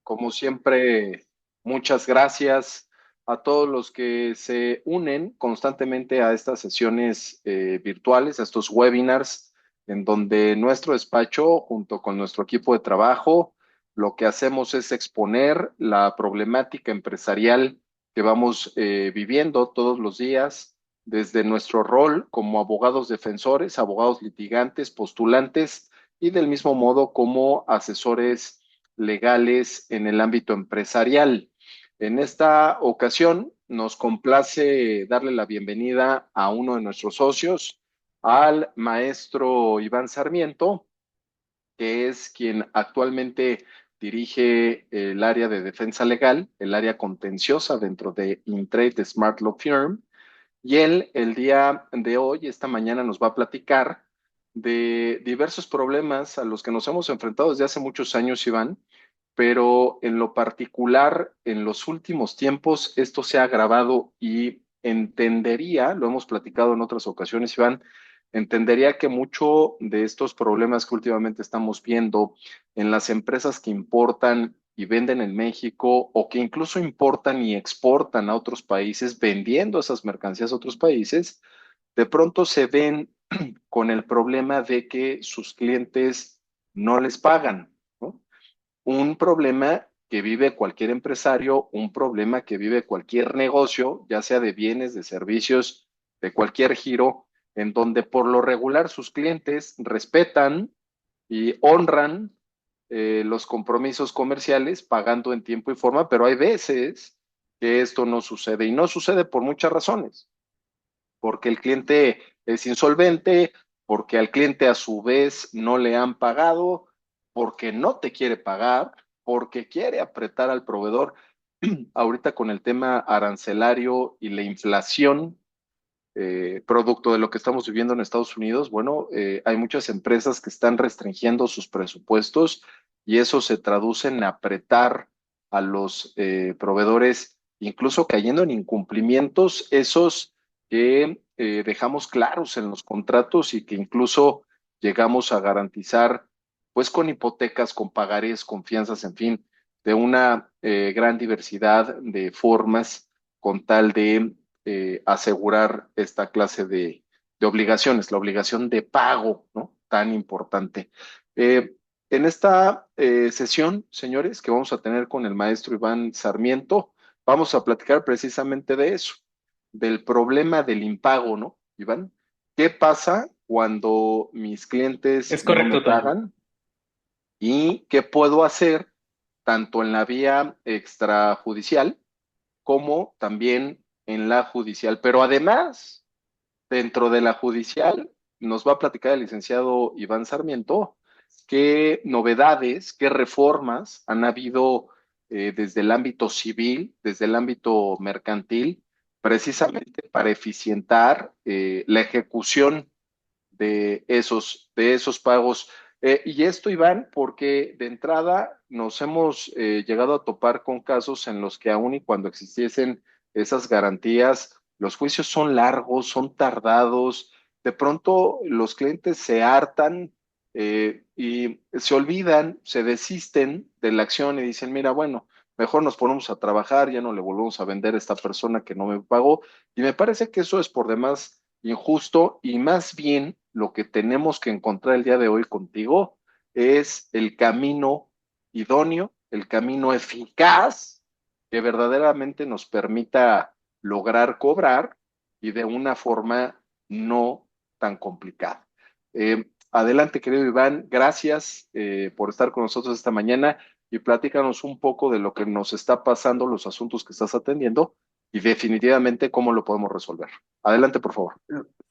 Como siempre, muchas gracias a todos los que se unen constantemente a estas sesiones virtuales, a estos webinars, en donde nuestro despacho, junto con nuestro equipo de trabajo, lo que hacemos es exponer la problemática empresarial que vamos viviendo todos los días desde nuestro rol como abogados defensores, abogados litigantes, postulantes y del mismo modo como asesores legales en el ámbito empresarial. En esta ocasión nos complace darle la bienvenida a uno de nuestros socios, al maestro Iván Sarmiento, que es quien actualmente dirige el área de defensa legal, el área contenciosa dentro de Intrade Smart Law Firm. Y él, el día de hoy, esta mañana, nos va a platicar de diversos problemas a los que nos hemos enfrentado desde hace muchos años, Iván, pero en lo particular, en los últimos tiempos, esto se ha agravado y entendería, lo hemos platicado en otras ocasiones, Iván, entendería que mucho de estos problemas que últimamente estamos viendo en las empresas que importan y venden en México o que incluso importan y exportan a otros países, vendiendo esas mercancías a otros países, de pronto se ven con el problema de que sus clientes no les pagan, ¿no? Un problema que vive cualquier empresario, un problema que vive cualquier negocio, ya sea de bienes, de servicios, de cualquier giro, en donde por lo regular sus clientes respetan y honran los compromisos comerciales pagando en tiempo y forma, pero hay veces que esto no sucede y no sucede por muchas razones, porque el cliente es insolvente, porque al cliente a su vez no le han pagado, porque no te quiere pagar, porque quiere apretar al proveedor. Ahorita con el tema arancelario y la inflación, producto de lo que estamos viviendo en Estados Unidos, bueno, hay muchas empresas que están restringiendo sus presupuestos y eso se traduce en apretar a los proveedores, incluso cayendo en incumplimientos, esos que dejamos claros en los contratos y que incluso llegamos a garantizar, pues con hipotecas, con pagarés, con fianzas, en fin, de una gran diversidad de formas con tal de asegurar esta clase de obligaciones, la obligación de pago, ¿no? Tan importante. En esta sesión, señores, que vamos a tener con el maestro Iván Sarmiento, vamos a platicar precisamente de eso, del problema del impago, ¿no, Iván? ¿Qué pasa cuando mis clientes Es no me correcto, Toño. pagan y qué puedo hacer tanto en la vía extrajudicial como también en la judicial? Pero además, dentro de la judicial, nos va a platicar el licenciado Iván Sarmiento qué novedades, qué reformas han habido desde el ámbito civil, desde el ámbito mercantil, precisamente para eficientar la ejecución de esos pagos. Y esto, Iván, porque de entrada nos hemos llegado a topar con casos en los que aun y cuando existiesen esas garantías, los juicios son largos, son tardados, de pronto los clientes se hartan y se olvidan, se desisten de la acción y dicen, mira, bueno, mejor nos ponemos a trabajar, ya no le volvemos a vender a esta persona que no me pagó. Y me parece que eso es por demás injusto y más bien lo que tenemos que encontrar el día de hoy contigo es el camino idóneo, el camino eficaz que verdaderamente nos permita lograr cobrar y de una forma no tan complicada. Adelante, querido Iván, gracias por estar con nosotros esta mañana y platícanos un poco de lo que nos está pasando, los asuntos que estás atendiendo y definitivamente cómo lo podemos resolver. Adelante, por favor.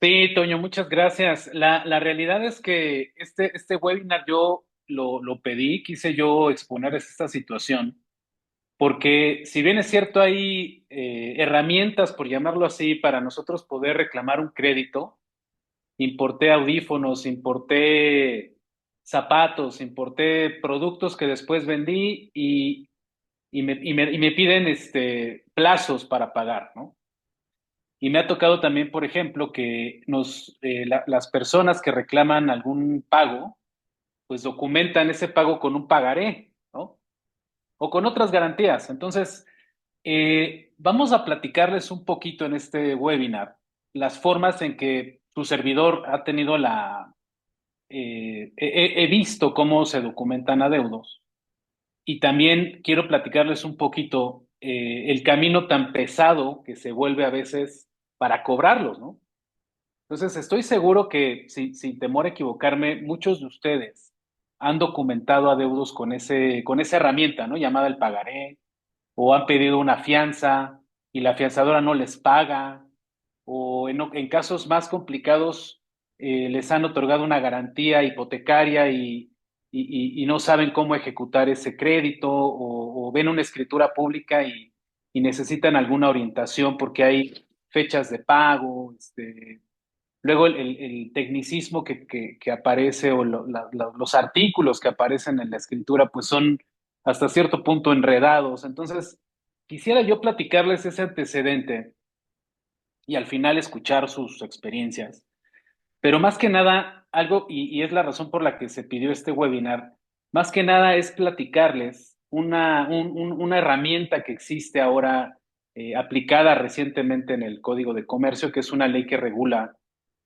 Sí, Toño, muchas gracias. La realidad es que este webinar yo lo pedí, quise yo exponer esta situación, porque si bien es cierto, hay herramientas, por llamarlo así, para nosotros poder reclamar un crédito. Importé audífonos, importé zapatos, importé productos que después vendí y me piden plazos para pagar, ¿no? Y me ha tocado también, por ejemplo, que las personas que reclaman algún pago, pues documentan ese pago con un pagaré, ¿no? o con otras garantías. Entonces, vamos a platicarles un poquito en este webinar las formas en que su servidor ha tenido he visto cómo se documentan adeudos y también quiero platicarles un poquito el camino tan pesado que se vuelve a veces para cobrarlos, ¿no? Entonces, estoy seguro que, sin temor a equivocarme, muchos de ustedes han documentado adeudos con esa herramienta, ¿no? Llamada el pagaré, o han pedido una fianza y la fianzadora no les paga, o en casos más complicados les han otorgado una garantía hipotecaria y no saben cómo ejecutar ese crédito, o ven una escritura pública y necesitan alguna orientación porque hay fechas de pago, luego el tecnicismo que aparece o los artículos que aparecen en la escritura pues son hasta cierto punto enredados. Entonces, quisiera yo platicarles ese antecedente y al final escuchar sus experiencias. Pero más que nada, algo, y es la razón por la que se pidió este webinar, más que nada es platicarles una herramienta que existe ahora aplicada recientemente en el Código de Comercio, que es una ley que regula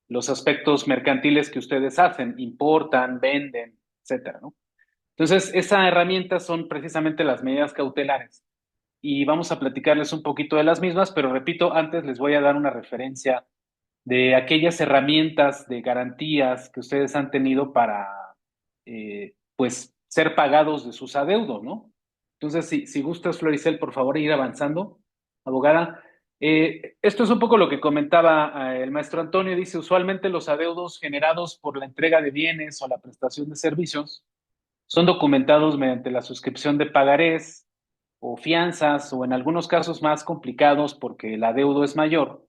los aspectos mercantiles que ustedes hacen, importan, venden, etcétera, ¿no? Entonces, esa herramienta son precisamente las medidas cautelares y vamos a platicarles un poquito de las mismas, pero repito, antes les voy a dar una referencia de aquellas herramientas de garantías que ustedes han tenido para, pues, ser pagados de sus adeudos, ¿no? Entonces, si gustas, Floricel, por favor, ir avanzando, abogada. Esto es un poco lo que comentaba el maestro Antonio. Dice, usualmente los adeudos generados por la entrega de bienes o la prestación de servicios son documentados mediante la suscripción de pagarés o fianzas, o en algunos casos más complicados porque el adeudo es mayor.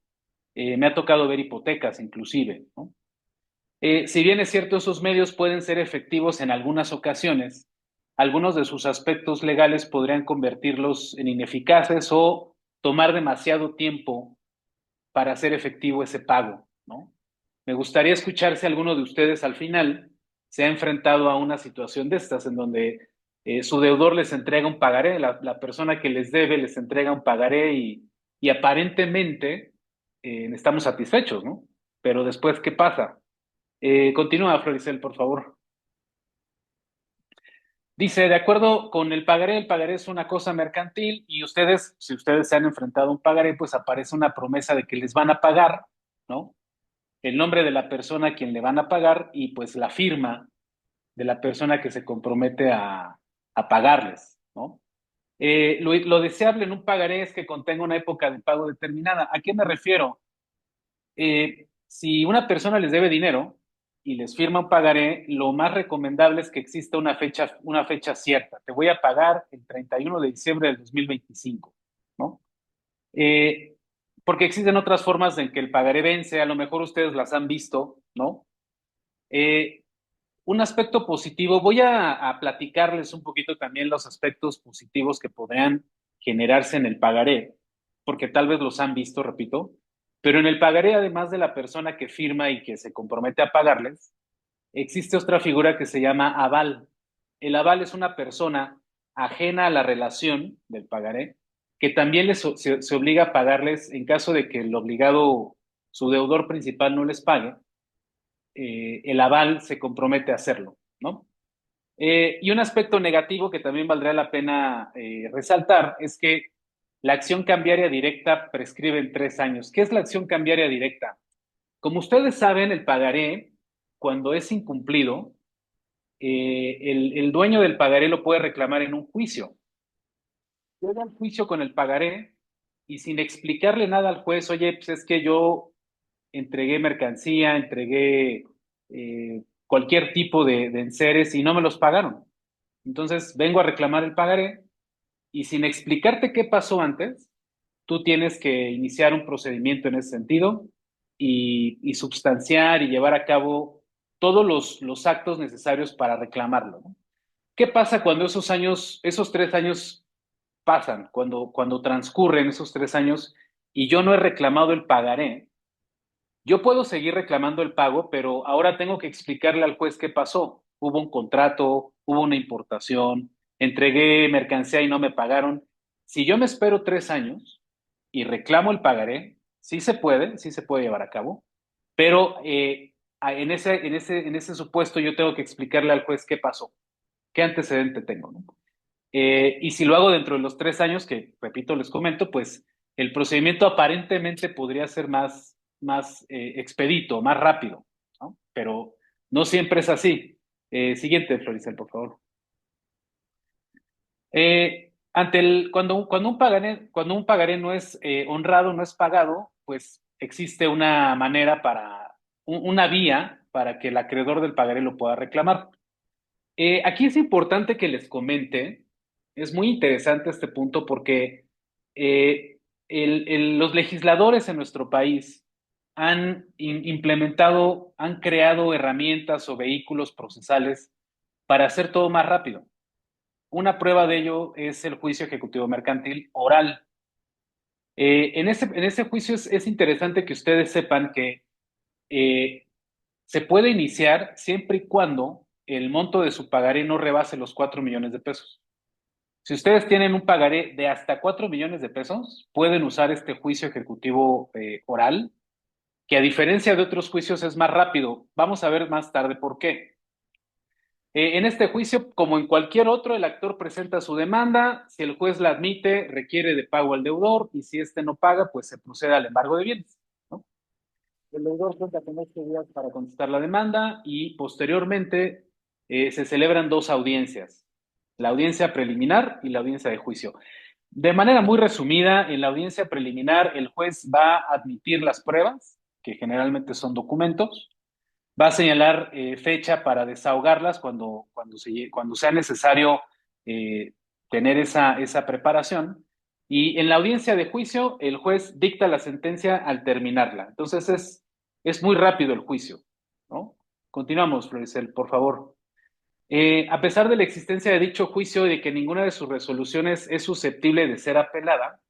Me ha tocado ver hipotecas inclusive, ¿no? Si bien es cierto, esos medios pueden ser efectivos en algunas ocasiones, algunos de sus aspectos legales podrían convertirlos en ineficaces o tomar demasiado tiempo para hacer efectivo ese pago, ¿no? Me gustaría escuchar si alguno de ustedes al final se ha enfrentado a una situación de estas, en donde su deudor les entrega un pagaré, la persona que les debe les entrega un pagaré y aparentemente estamos satisfechos, ¿no? Pero después, ¿qué pasa? Continúa, Floricel, por favor. Dice, de acuerdo con el pagaré es una cosa mercantil y ustedes, si ustedes se han enfrentado a un pagaré, pues aparece una promesa de que les van a pagar, ¿no? El nombre de la persona a quien le van a pagar y pues la firma de la persona que se compromete a pagarles, ¿no? Lo deseable en un pagaré es que contenga una época de pago determinada. ¿A qué me refiero? Si una persona les debe dinero y les firma un pagaré, lo más recomendable es que exista una fecha cierta. Te voy a pagar el 31 de diciembre del 2025, ¿no? Eh, Porque existen otras formas en que el pagaré vence, a lo mejor ustedes las han visto, ¿no? Eh, un aspecto positivo, voy a platicarles un poquito también los aspectos positivos que podrían generarse en el pagaré, porque tal vez los han visto, repito, pero en el pagaré, además de la persona que firma y que se compromete a pagarles, existe otra figura que se llama aval. El aval es una persona ajena a la relación del pagaré, que también se obliga a pagarles en caso de que el obligado, su deudor principal, no les pague. El aval se compromete a hacerlo, ¿no? Y un aspecto negativo que también valdría la pena resaltar es que la acción cambiaria directa prescribe en 3 años. ¿Qué es la acción cambiaria directa? Como ustedes saben, el pagaré, cuando es incumplido, el dueño del pagaré lo puede reclamar en un juicio. Llega al juicio con el pagaré y sin explicarle nada al juez, oye, pues es que yo entregué mercancía, entregué cualquier tipo de enseres y no me los pagaron. Entonces vengo a reclamar el pagaré y sin explicarte qué pasó antes, tú tienes que iniciar un procedimiento en ese sentido y substanciar y llevar a cabo todos los actos necesarios para reclamarlo, ¿no? ¿Qué pasa cuando esos años, esos 3 años pasan, cuando transcurren esos 3 años y yo no he reclamado el pagaré? Yo puedo seguir reclamando el pago, pero ahora tengo que explicarle al juez qué pasó. Hubo un contrato, hubo una importación, entregué mercancía y no me pagaron. Si yo me espero 3 años y reclamo el pagaré, sí se puede llevar a cabo, pero en ese supuesto yo tengo que explicarle al juez qué pasó, qué antecedente tengo, ¿no? Y si lo hago dentro de los 3 años, que repito, les comento, pues el procedimiento aparentemente podría ser más expedito, más rápido, ¿no? Pero no siempre es así. Siguiente, Floricel, por favor. Cuando un pagaré no es honrado, no es pagado, pues existe una manera una vía para que el acreedor del pagaré lo pueda reclamar. Aquí es importante que les comente, es muy interesante este punto porque los legisladores en nuestro país han creado herramientas o vehículos procesales para hacer todo más rápido. Una prueba de ello es el juicio ejecutivo mercantil oral. En ese juicio es interesante que ustedes sepan que eh, se puede iniciar siempre y cuando el monto de su pagaré no rebase los 4 millones de pesos. Si ustedes tienen un pagaré de hasta 4 millones de pesos, pueden usar este juicio ejecutivo oral, que a diferencia de otros juicios es más rápido. Vamos a ver más tarde por qué. En este juicio, como en cualquier otro, el actor presenta su demanda, si el juez la admite, requiere de pago al deudor y si éste no paga, pues se procede al embargo de bienes, ¿no? El deudor cuenta con 8 días para contestar la demanda y posteriormente se celebran dos audiencias, la audiencia preliminar y la audiencia de juicio. De manera muy resumida, en la audiencia preliminar el juez va a admitir las pruebas, que generalmente son documentos, va a señalar fecha para desahogarlas cuando sea necesario eh, tener esa preparación. Y en la audiencia de juicio, el juez dicta la sentencia al terminarla. Entonces es muy rápido el juicio, ¿no? Continuamos, Florisel, por favor. A pesar de la existencia de dicho juicio y de que ninguna de sus resoluciones es susceptible de ser apelada,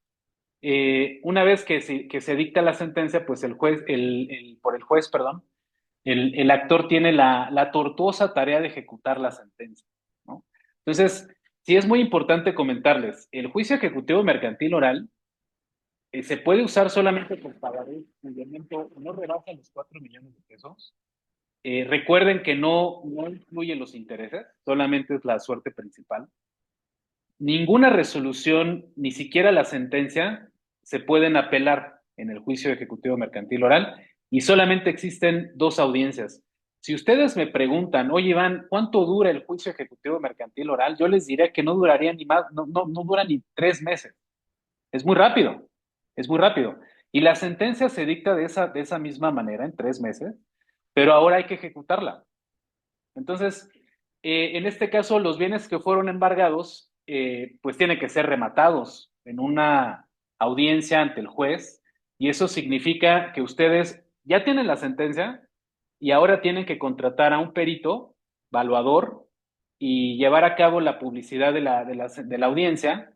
una vez que se dicta la sentencia, pues por el juez, perdón, el actor tiene la tortuosa tarea de ejecutar la sentencia, ¿no? Entonces, sí es muy importante comentarles, el juicio ejecutivo mercantil oral se puede usar solamente por pagarés cuyo monto no rebasa los 4 millones de pesos. Recuerden que no incluye los intereses, solamente es la suerte principal. Ninguna resolución, ni siquiera la sentencia, se pueden apelar en el juicio ejecutivo mercantil oral y solamente existen dos audiencias. Si ustedes me preguntan, oye Iván, ¿cuánto dura el juicio ejecutivo mercantil oral? Yo les diré que no duraría ni más, no dura ni 3 meses. Es muy rápido, es muy rápido. Y la sentencia se dicta de esa misma manera, en 3 meses, pero ahora hay que ejecutarla. Entonces, en este caso, los bienes que fueron embargados, pues tienen que ser rematados en una audiencia ante el juez, y eso significa que ustedes ya tienen la sentencia y ahora tienen que contratar a un perito, evaluador, y llevar a cabo la publicidad de la audiencia,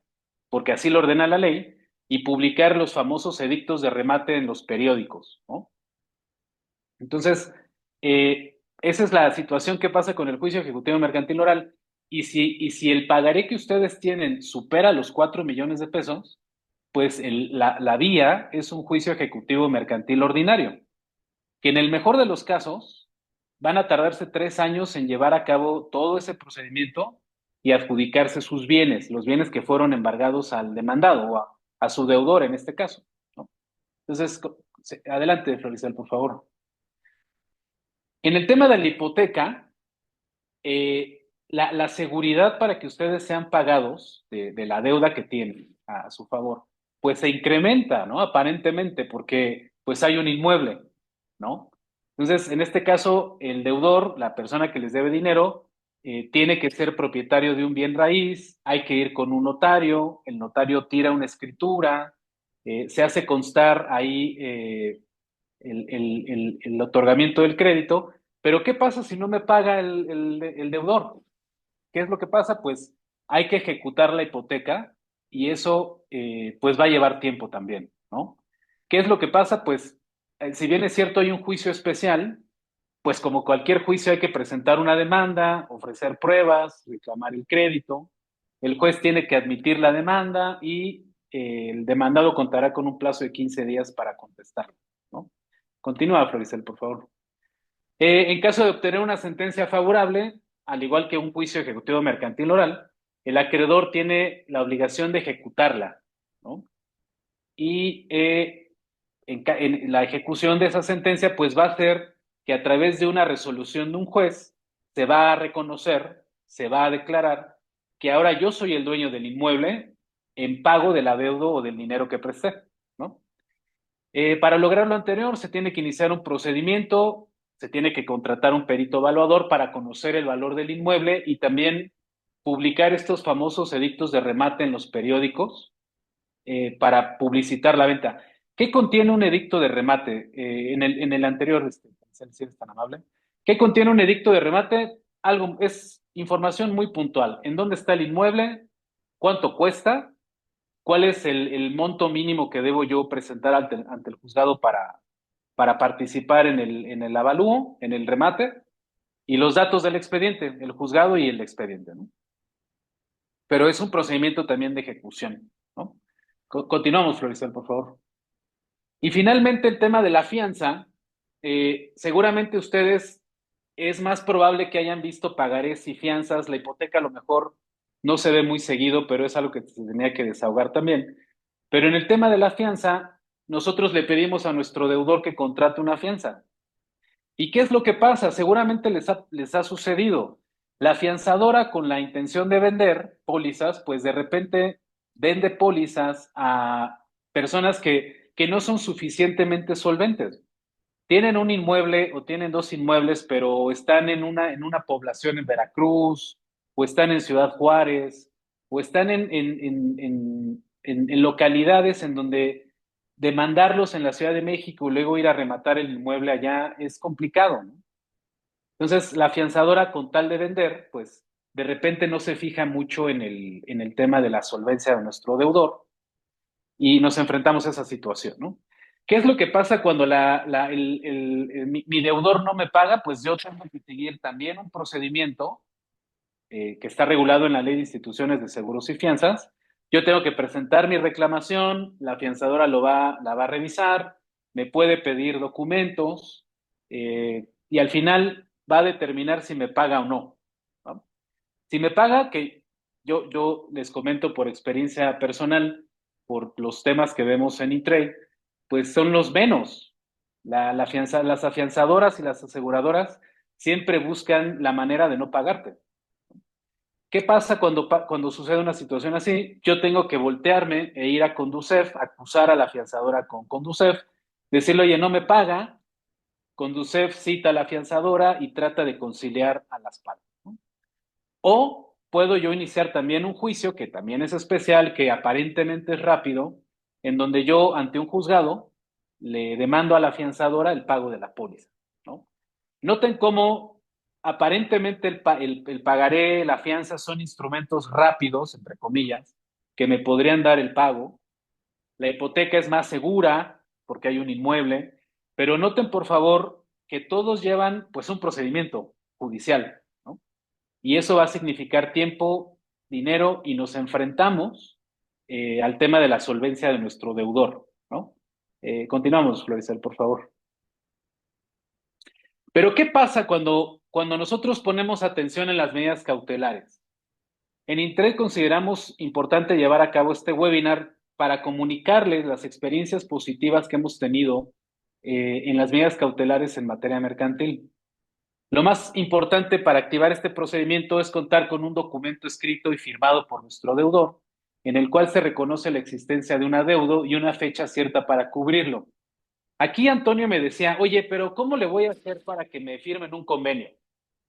porque así lo ordena la ley, y publicar los famosos edictos de remate en los periódicos, ¿no? Entonces, esa es la situación que pasa con el juicio ejecutivo mercantil oral. Y si el pagaré que ustedes tienen supera los 4 millones de pesos, pues la vía es un juicio ejecutivo mercantil ordinario, que en el mejor de los casos van a tardarse 3 años en llevar a cabo todo ese procedimiento y adjudicarse sus bienes, los bienes que fueron embargados al demandado o a su deudor en este caso, ¿no? Entonces, adelante, Floricel, por favor. En el tema de la hipoteca, la seguridad para que ustedes sean pagados de la deuda que tienen a su favor, pues se incrementa, ¿no? Aparentemente, porque pues hay un inmueble, ¿no? Entonces, en este caso, el deudor, la persona que les debe dinero, tiene que ser propietario de un bien raíz, hay que ir con un notario, el notario tira una escritura, se hace constar ahí el otorgamiento del crédito, pero ¿qué pasa si no me paga el deudor? ¿Qué es lo que pasa? Pues hay que ejecutar la hipoteca y eso pues va a llevar tiempo también, ¿no? ¿Qué es lo que pasa? Pues si bien es cierto hay un juicio especial, pues como cualquier juicio hay que presentar una demanda, ofrecer pruebas, reclamar el crédito. el juez tiene que admitir la demanda y el demandado contará con un plazo de 15 días para contestar, ¿no? Continúa, Floricel, por favor. En caso de obtener una sentencia favorable, al igual que un juicio ejecutivo mercantil oral, el acreedor tiene la obligación de ejecutarla, ¿no? Y en la ejecución de esa sentencia, pues va a ser que a través de una resolución de un juez se va a reconocer, se va a declarar que ahora yo soy el dueño del inmueble en pago del adeudo o del dinero que presté, ¿no? Para lograr lo anterior, se tiene que iniciar un procedimiento, se tiene que contratar un perito evaluador para conocer el valor del inmueble y también publicar estos famosos edictos de remate en los periódicos para publicitar la venta. ¿Qué contiene un edicto de remate? En el anterior, si eres tan amable. ¿Qué contiene un edicto de remate? Algo, es información muy puntual. ¿En dónde está el inmueble? ¿Cuánto cuesta? ¿Cuál es el monto mínimo que debo yo presentar ante el juzgado para participar en el avalúo, en el remate? Y los datos del expediente, el juzgado y el expediente, ¿no? Pero es un procedimiento también de ejecución, ¿no? Continuamos, Florisel, por favor. Y finalmente el tema de la fianza, seguramente ustedes es más probable que hayan visto pagarés y fianzas, la hipoteca a lo mejor no se ve muy seguido, pero es algo que se tenía que desahogar también. Pero en el tema de la fianza, nosotros le pedimos a nuestro deudor que contrate una fianza. ¿Y qué es lo que pasa? Seguramente les ha sucedido. La fianzadora con la intención de vender pólizas, pues de repente vende pólizas a personas que no son suficientemente solventes. Tienen un inmueble o tienen dos inmuebles, pero están en una población en Veracruz, o están en Ciudad Juárez, o están en localidades en donde demandarlos en la Ciudad de México y luego ir a rematar el inmueble allá es complicado, ¿no? Entonces, la afianzadora con tal de vender, pues de repente no se fija mucho en el tema de la solvencia de nuestro deudor y nos enfrentamos a esa situación, ¿no? ¿Qué es lo que pasa cuando mi deudor no me paga? Pues yo tengo que seguir también un procedimiento que está regulado en la Ley de Instituciones de Seguros y Fianzas. Yo tengo que presentar mi reclamación, la afianzadora la va a revisar, me puede pedir documentos y al final va a determinar si me paga o no, ¿no? Si me paga, que yo les comento por experiencia personal, por los temas que vemos en Intrade, pues son los menos. Las afianzadoras y las aseguradoras siempre buscan la manera de no pagarte. ¿Qué pasa cuando sucede una situación así? Yo tengo que voltearme e ir a Conducef, acusar a la afianzadora con Conducef, decirle, oye, no me paga. Conducef cita a la afianzadora y trata de conciliar a las partes, ¿no? O puedo yo iniciar también un juicio, que también es especial, que aparentemente es rápido, en donde yo, ante un juzgado, le demando a la afianzadora el pago de la póliza, ¿no? Noten cómo aparentemente el pagaré, la fianza son instrumentos rápidos, entre comillas, que me podrían dar el pago. La hipoteca es más segura porque hay un inmueble, pero noten por favor que todos llevan pues un procedimiento judicial, ¿no? Y eso va a significar tiempo, dinero y nos enfrentamos al tema de la solvencia de nuestro deudor, ¿no? Continuamos, Florisel, por favor. Pero ¿qué pasa cuando nosotros ponemos atención en las medidas cautelares? En Intrade consideramos importante llevar a cabo este webinar para comunicarles las experiencias positivas que hemos tenido en las medidas cautelares en materia mercantil. Lo más importante para activar este procedimiento es contar con un documento escrito y firmado por nuestro deudor, en el cual se reconoce la existencia de un adeudo y una fecha cierta para cubrirlo. Aquí Antonio me decía, oye, pero ¿cómo le voy a hacer para que me firmen un convenio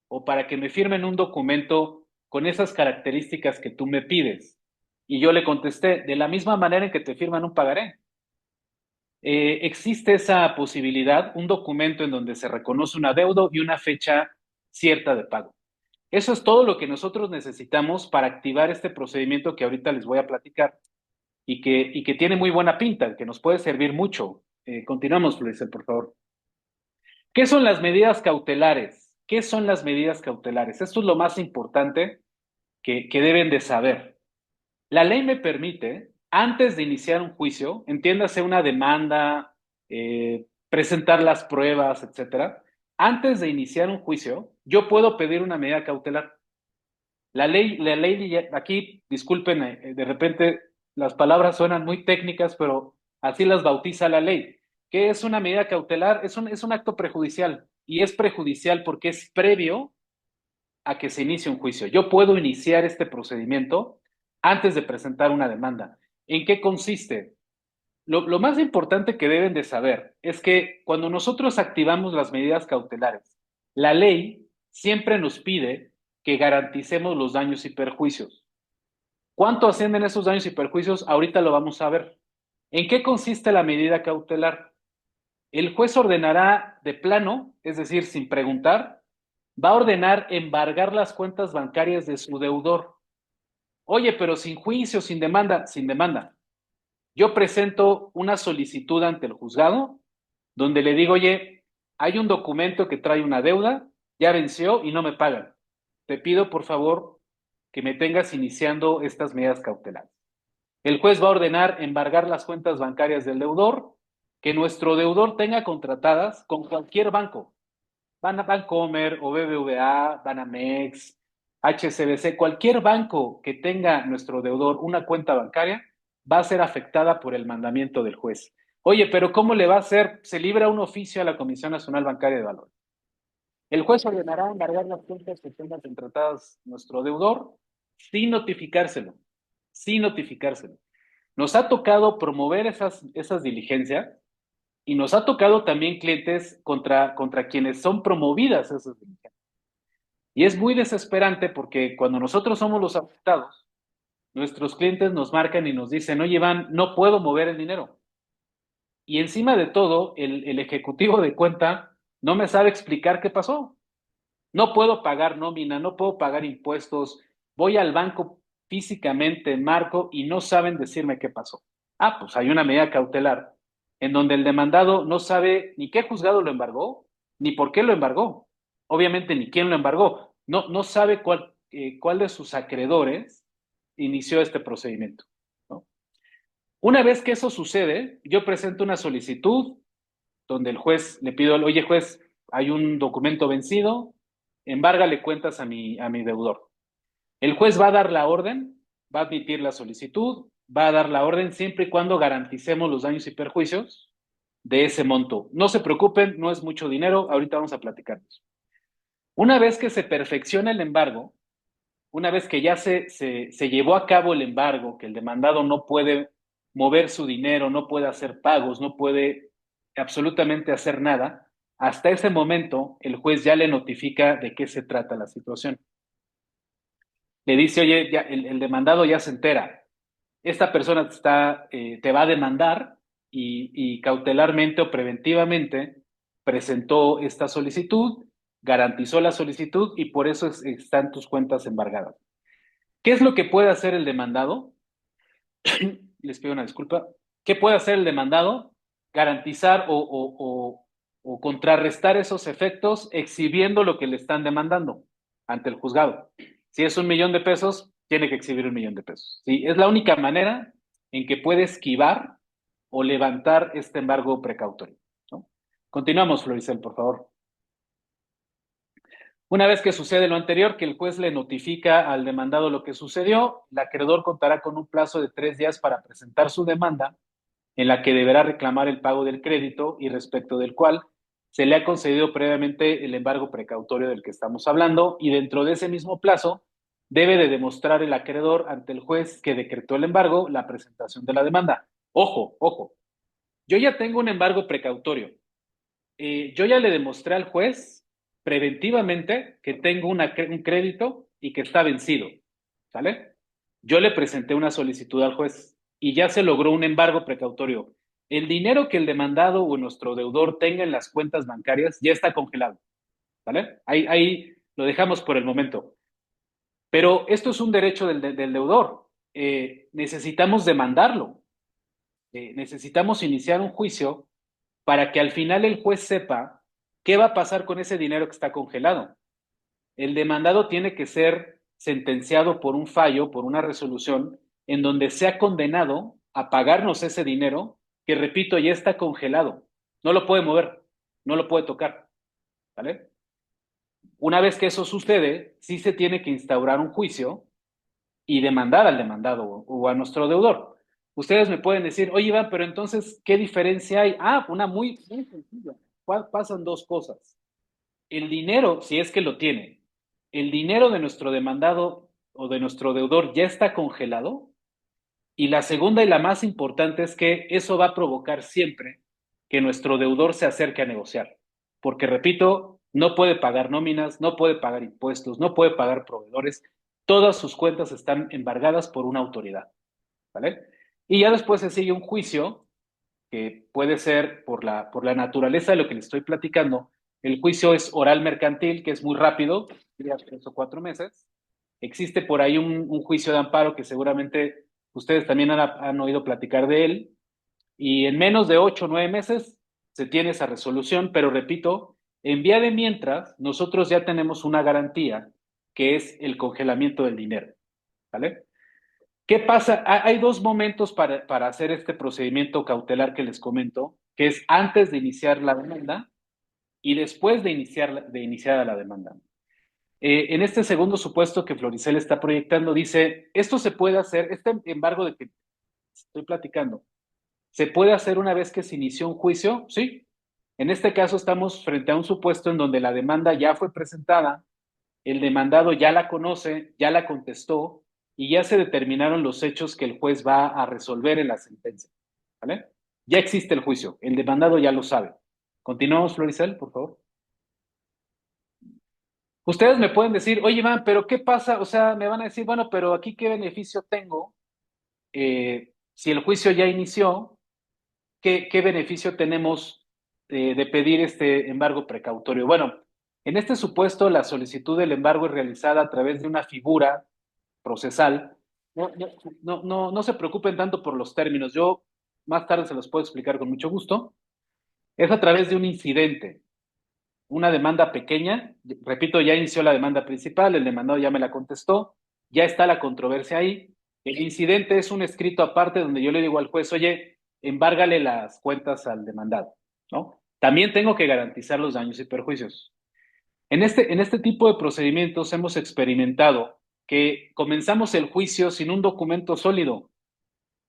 o para que me firmen un documento con esas características que tú me pides? Y yo le contesté, de la misma manera en que te firman un pagaré. Existe esa posibilidad, un documento en donde se reconoce un adeudo y una fecha cierta de pago. Eso es todo lo que nosotros necesitamos para activar este procedimiento que ahorita les voy a platicar y que tiene muy buena pinta, que nos puede servir mucho. Continuamos, Luis, por favor. ¿Qué son las medidas cautelares? ¿Qué son las medidas cautelares? Esto es lo más importante que deben de saber. La ley me permite, antes de iniciar un juicio, entiéndase una demanda, presentar las pruebas, etcétera, antes de iniciar un juicio, yo puedo pedir una medida cautelar. Aquí, disculpen, de repente las palabras suenan muy técnicas, pero así las bautiza la ley. ¿Qué es una medida cautelar? Es un acto prejudicial y es prejudicial porque es previo a que se inicie un juicio. Yo puedo iniciar este procedimiento antes de presentar una demanda. ¿En qué consiste? Lo más importante que deben de saber es que cuando nosotros activamos las medidas cautelares, la ley siempre nos pide que garanticemos los daños y perjuicios. ¿Cuánto ascienden esos daños y perjuicios? Ahorita lo vamos a ver. ¿En qué consiste la medida cautelar? El juez ordenará de plano, es decir, sin preguntar, va a ordenar embargar las cuentas bancarias de su deudor. Oye, pero sin juicio, sin demanda, sin demanda. Yo presento una solicitud ante el juzgado donde le digo, oye, hay un documento que trae una deuda, ya venció y no me pagan. Te pido, por favor, que me tengas iniciando estas medidas cautelares. El juez va a ordenar embargar las cuentas bancarias del deudor, que nuestro deudor tenga contratadas con cualquier banco, Bancomer o BBVA, Banamex, HSBC, cualquier banco que tenga nuestro deudor una cuenta bancaria va a ser afectada por el mandamiento del juez. Oye, pero ¿cómo le va a hacer? Se libra un oficio a la Comisión Nacional Bancaria de Valores. El juez ordenará embargar las cuentas que tenga contratadas nuestro deudor sin notificárselo, sin notificárselo. Nos ha tocado promover esas diligencias y nos ha tocado también clientes contra quienes son promovidas esas diligencias. Y es muy desesperante porque cuando nosotros somos los afectados, nuestros clientes nos marcan y nos dicen, oye, Iván, no puedo mover el dinero. Y encima de todo, el ejecutivo de cuenta no me sabe explicar qué pasó. No puedo pagar nómina, no puedo pagar impuestos, voy al banco físicamente, marco y no saben decirme qué pasó. Ah, pues hay una medida cautelar en donde el demandado no sabe ni qué juzgado lo embargó, ni por qué lo embargó. Obviamente ni quién lo embargó. No sabe cuál de sus acreedores inició este procedimiento, ¿no? Una vez que eso sucede, yo presento una solicitud donde el juez le pido, oye juez, hay un documento vencido, embárgale cuentas a mi deudor. El juez va a dar la orden, va a admitir la solicitud, va a dar la orden siempre y cuando garanticemos los daños y perjuicios de ese monto. No se preocupen, no es mucho dinero, ahorita vamos a platicar de eso. Una vez que se perfecciona el embargo, una vez que ya se llevó a cabo el embargo, que el demandado no puede mover su dinero, no puede hacer pagos, no puede absolutamente hacer nada, hasta ese momento el juez ya le notifica de qué se trata la situación. Le dice, oye, ya, el demandado ya se entera, esta persona te va a demandar y cautelarmente o preventivamente presentó esta solicitud, garantizó la solicitud y por eso están tus cuentas embargadas. ¿Qué es lo que puede hacer el demandado? Les pido una disculpa. ¿Qué puede hacer el demandado? Garantizar o contrarrestar esos efectos exhibiendo lo que le están demandando ante el juzgado. Si es 1 millón de pesos, tiene que exhibir 1 millón de pesos. ¿Sí? Es la única manera en que puede esquivar o levantar este embargo precautorio, ¿no? Continuamos, Floricel, por favor. Una vez que sucede lo anterior, que el juez le notifica al demandado lo que sucedió, el acreedor contará con un plazo de 3 días para presentar su demanda, en la que deberá reclamar el pago del crédito y respecto del cual se le ha concedido previamente el embargo precautorio del que estamos hablando, y dentro de ese mismo plazo debe de demostrar el acreedor ante el juez que decretó el embargo la presentación de la demanda. Ojo, ojo, yo ya tengo un embargo precautorio. Yo ya le demostré al juez preventivamente que tengo un crédito y que está vencido, ¿sale? Yo le presenté una solicitud al juez y ya se logró un embargo precautorio. El dinero que el demandado o nuestro deudor tenga en las cuentas bancarias ya está congelado, ¿vale? Ahí lo dejamos por el momento. Pero esto es un derecho del deudor. Necesitamos demandarlo. Necesitamos iniciar un juicio para que al final el juez sepa qué va a pasar con ese dinero que está congelado. El demandado tiene que ser sentenciado por un fallo, por una resolución, en donde se ha condenado a pagarnos ese dinero que, repito, ya está congelado. No lo puede mover, no lo puede tocar, ¿vale? Una vez que eso sucede, sí se tiene que instaurar un juicio y demandar al demandado o a nuestro deudor. Ustedes me pueden decir, oye, Iván, pero entonces, ¿qué diferencia hay? Ah, una muy sencilla. Pasan dos cosas. El dinero, si es que lo tiene, el dinero de nuestro demandado o de nuestro deudor ya está congelado. Y la segunda y la más importante es que eso va a provocar siempre que nuestro deudor se acerque a negociar. Porque, repito, no puede pagar nóminas, no puede pagar impuestos, no puede pagar proveedores. Todas sus cuentas están embargadas por una autoridad, ¿vale? Y ya después se sigue un juicio que puede ser por la naturaleza de lo que les estoy platicando. El juicio es oral mercantil, que es muy rápido, 3 o 4 meses. Existe por ahí un juicio de amparo que seguramente ustedes también han oído platicar de él, y en menos de 8 o 9 meses se tiene esa resolución, pero repito, en vía de mientras, nosotros ya tenemos una garantía que es el congelamiento del dinero, ¿vale? ¿Qué pasa? Hay dos momentos para hacer este procedimiento cautelar que les comento, que es antes de iniciar la demanda y después de iniciar la demanda. En este segundo supuesto que Floricel está proyectando, dice, esto se puede hacer, este embargo de que estoy platicando, ¿se puede hacer una vez que se inició un juicio? Sí. En este caso estamos frente a un supuesto en donde la demanda ya fue presentada, el demandado ya la conoce, ya la contestó y ya se determinaron los hechos que el juez va a resolver en la sentencia. ¿Vale? Ya existe el juicio, el demandado ya lo sabe. Continuamos, Floricel, por favor. Ustedes me pueden decir, oye, Iván, pero ¿qué pasa? O sea, me van a decir, bueno, pero aquí qué beneficio tengo si el juicio ya inició, ¿qué beneficio tenemos de pedir este embargo precautorio? Bueno, en este supuesto, la solicitud del embargo es realizada a través de una figura procesal. No se preocupen tanto por los términos. Yo más tarde se los puedo explicar con mucho gusto. Es a través de un incidente, una demanda pequeña. Repito, ya inició la demanda principal, el demandado ya me la contestó, ya está la controversia ahí. El incidente es un escrito aparte donde yo le digo al juez, oye, embárgale las cuentas al demandado, ¿no? También tengo que garantizar los daños y perjuicios. En este tipo de procedimientos hemos experimentado que comenzamos el juicio sin un documento sólido.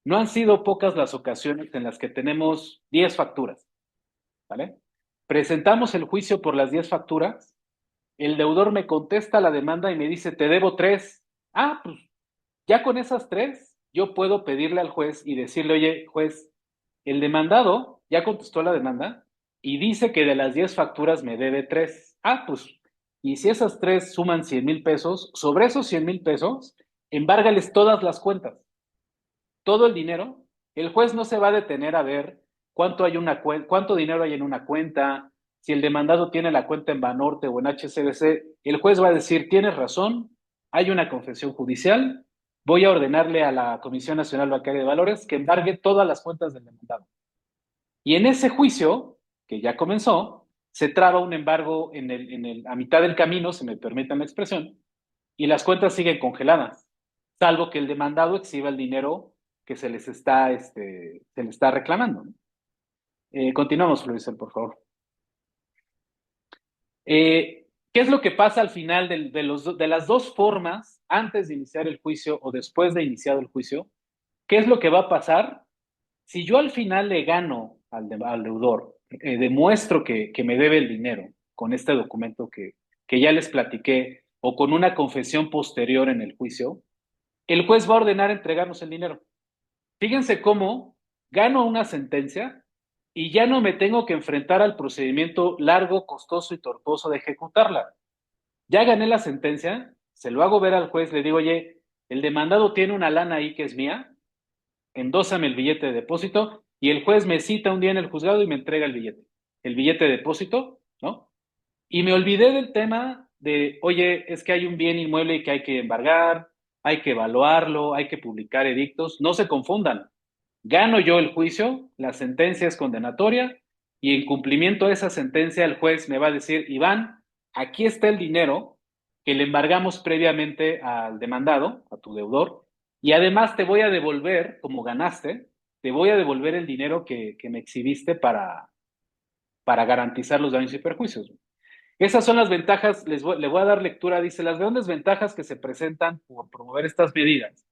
No han sido pocas las ocasiones en las que tenemos 10 facturas, ¿vale? Presentamos el juicio por las 10 facturas, el deudor me contesta la demanda y me dice, te debo 3. Ah, pues ya con esas 3, yo puedo pedirle al juez y decirle, oye, juez, el demandado ya contestó la demanda y dice que de las 10 facturas me debe 3. Ah, pues, y si esas 3 suman 100,000 pesos, sobre esos 100,000 pesos, embárgales todas las cuentas, todo el dinero. El juez no se va a detener a ver cuánto dinero hay en una cuenta, si el demandado tiene la cuenta en Banorte o en HSBC. El juez va a decir, tienes razón, hay una confesión judicial, voy a ordenarle a la Comisión Nacional Bancaria de Valores que embargue todas las cuentas del demandado. Y en ese juicio, que ya comenzó, se traba un embargo a mitad del camino, si me permiten la expresión, y las cuentas siguen congeladas, salvo que el demandado exhiba el dinero que se le está reclamando, ¿no? Continuamos, Florisel, por favor. ¿Qué es lo que pasa al final de las dos formas, antes de iniciar el juicio o después de iniciado el juicio? ¿Qué es lo que va a pasar? Si yo al final le gano al deudor, demuestro que me debe el dinero con este documento que ya les platiqué o con una confesión posterior en el juicio, el juez va a ordenar entregarnos el dinero. Fíjense cómo gano una sentencia y ya no me tengo que enfrentar al procedimiento largo, costoso y tortuoso de ejecutarla. Ya gané la sentencia, se lo hago ver al juez, le digo, oye, el demandado tiene una lana ahí que es mía, endósame el billete de depósito, y el juez me cita un día en el juzgado y me entrega el billete de depósito, ¿no? Y me olvidé del tema de, oye, es que hay un bien inmueble que hay que embargar, hay que evaluarlo, hay que publicar edictos. No se confundan. Gano yo el juicio, la sentencia es condenatoria y en cumplimiento de esa sentencia el juez me va a decir, Iván, aquí está el dinero que le embargamos previamente al demandado, a tu deudor, Y además te voy a devolver, como ganaste, te voy a devolver el dinero que me exhibiste para garantizar los daños y perjuicios. Esas son las ventajas, le voy a dar lectura, dice, las grandes ventajas que se presentan por promover estas medidas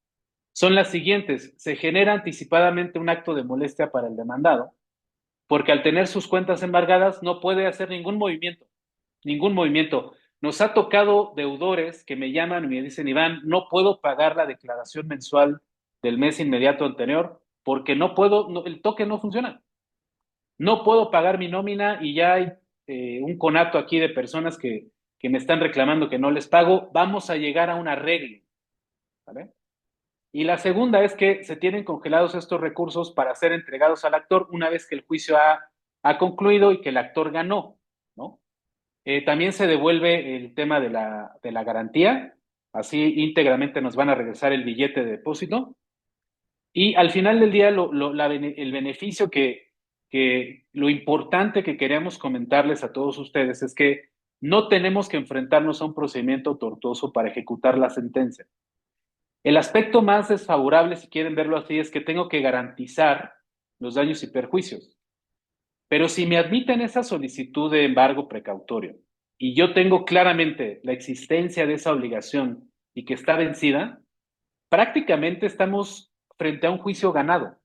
son las siguientes. Se genera anticipadamente un acto de molestia para el demandado, porque al tener sus cuentas embargadas no puede hacer ningún movimiento, ningún movimiento. Nos ha tocado deudores que me llaman y me dicen, Iván, no puedo pagar la declaración mensual del mes inmediato anterior porque no puedo, el toque no funciona. No puedo pagar mi nómina y ya hay un conato aquí de personas que me están reclamando que no les pago. Vamos a llegar a un arreglo, ¿vale? Y la segunda es que se tienen congelados estos recursos para ser entregados al actor una vez que el juicio ha concluido y que el actor ganó, ¿no? También se devuelve el tema de la garantía, así íntegramente nos van a regresar el billete de depósito. Y al final del día, el beneficio lo importante que queríamos comentarles a todos ustedes es que no tenemos que enfrentarnos a un procedimiento tortuoso para ejecutar la sentencia. El aspecto más desfavorable, si quieren verlo así, es que tengo que garantizar los daños y perjuicios. Pero si me admiten esa solicitud de embargo precautorio y yo tengo claramente la existencia de esa obligación y que está vencida, prácticamente estamos frente a un juicio ganado,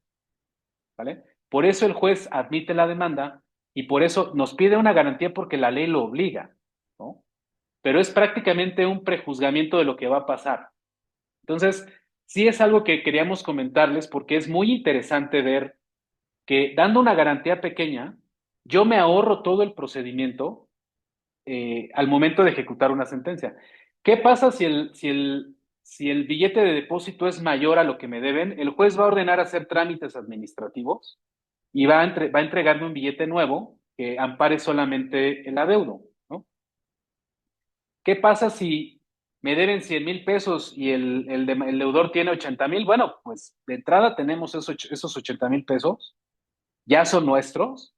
¿vale? Por eso el juez admite la demanda y por eso nos pide una garantía porque la ley lo obliga, ¿no? Pero es prácticamente un prejuzgamiento de lo que va a pasar. Entonces, sí es algo que queríamos comentarles porque es muy interesante ver que dando una garantía pequeña, yo me ahorro todo el procedimiento al momento de ejecutar una sentencia. ¿Qué pasa si el billete de depósito es mayor a lo que me deben? El juez va a ordenar hacer trámites administrativos y va a entregarme un billete nuevo que ampare solamente el adeudo, ¿no? ¿Qué pasa si me deben 100,000 pesos y el deudor tiene 80,000? Bueno, pues de entrada tenemos esos 80,000 pesos, ya son nuestros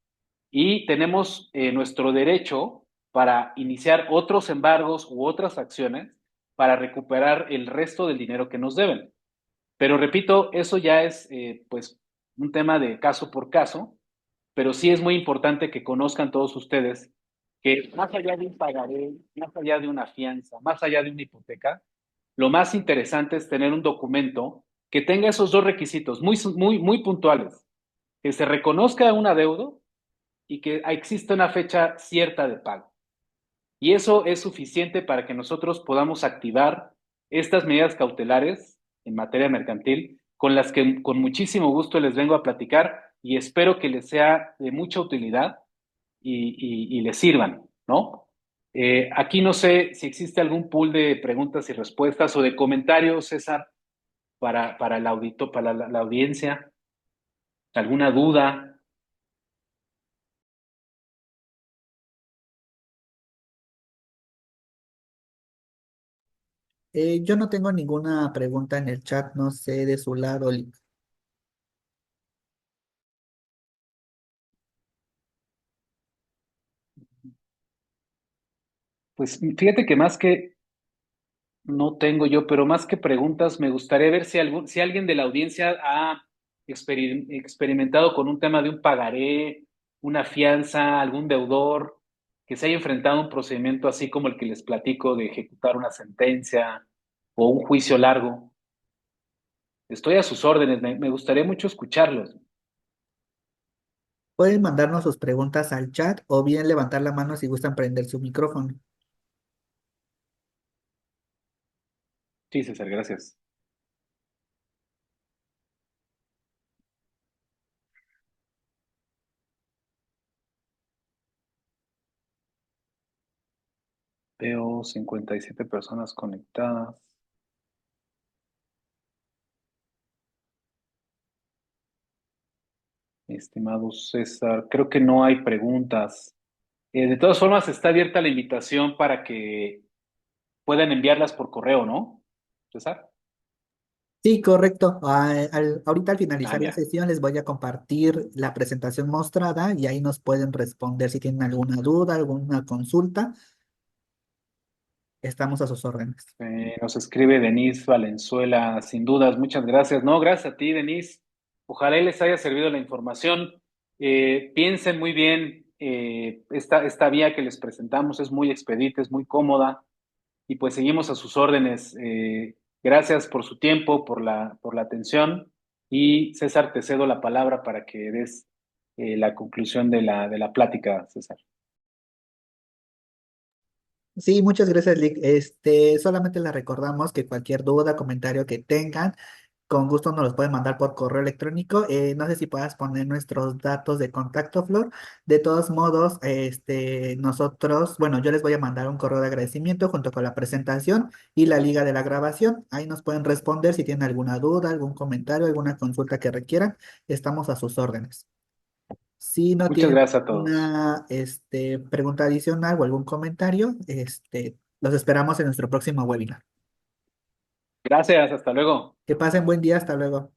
y tenemos nuestro derecho para iniciar otros embargos u otras acciones para recuperar el resto del dinero que nos deben. Pero repito, eso ya es pues un tema de caso por caso, pero sí es muy importante que conozcan todos ustedes que más allá de un pagaré, más allá de una fianza, más allá de una hipoteca, lo más interesante es tener un documento que tenga esos dos requisitos muy puntuales, que se reconozca un adeudo y que exista una fecha cierta de pago. Y eso es suficiente para que nosotros podamos activar estas medidas cautelares en materia mercantil con las que con muchísimo gusto les vengo a platicar y espero que les sea de mucha utilidad y les sirvan, ¿no? Aquí no sé si existe algún pool de preguntas y respuestas o de comentarios, César, para el audito, para la audiencia, alguna duda. Yo no tengo ninguna pregunta en el chat, no sé de su lado. Pues fíjate que más que no tengo yo, pero más que preguntas, me gustaría ver si alguien de la audiencia ha experimentado con un tema de un pagaré, una fianza, algún deudor, que se haya enfrentado a un procedimiento así como el que les platico de ejecutar una sentencia o un juicio largo. Estoy a sus órdenes, me gustaría mucho escucharlos. Pueden mandarnos sus preguntas al chat o bien levantar la mano si gustan prender su micrófono. Sí, César, gracias. Veo 57 personas conectadas. Estimado César, creo que no hay preguntas. De todas formas, está abierta la invitación para que puedan enviarlas por correo, ¿no? César. Sí, correcto. Ahorita al Ah, finalizar la ya. sesión les voy a compartir la presentación mostrada y ahí nos pueden responder si tienen alguna duda, alguna consulta. Estamos a sus órdenes. Nos escribe Denise Valenzuela, sin dudas, muchas gracias. No, gracias a ti, Denise. Ojalá y les haya servido la información. Piensen muy bien, esta vía que les presentamos es muy expedita, es muy cómoda y pues seguimos a sus órdenes. Gracias por su tiempo, por la atención y César, te cedo la palabra para que des la conclusión de de la plática, César. Sí, muchas gracias, Lick. Solamente les recordamos que cualquier duda, comentario que tengan, con gusto nos los pueden mandar por correo electrónico. No sé si puedas poner nuestros datos de contacto, Flor. De todos modos, nosotros, bueno, yo les voy a mandar un correo de agradecimiento junto con la presentación y la liga de la grabación. Ahí nos pueden responder si tienen alguna duda, algún comentario, alguna consulta que requieran. Estamos a sus órdenes. Si no Muchas tienen gracias a todos. una pregunta adicional o algún comentario, los esperamos en nuestro próximo webinar. Gracias, hasta luego. Que pasen buen día, hasta luego.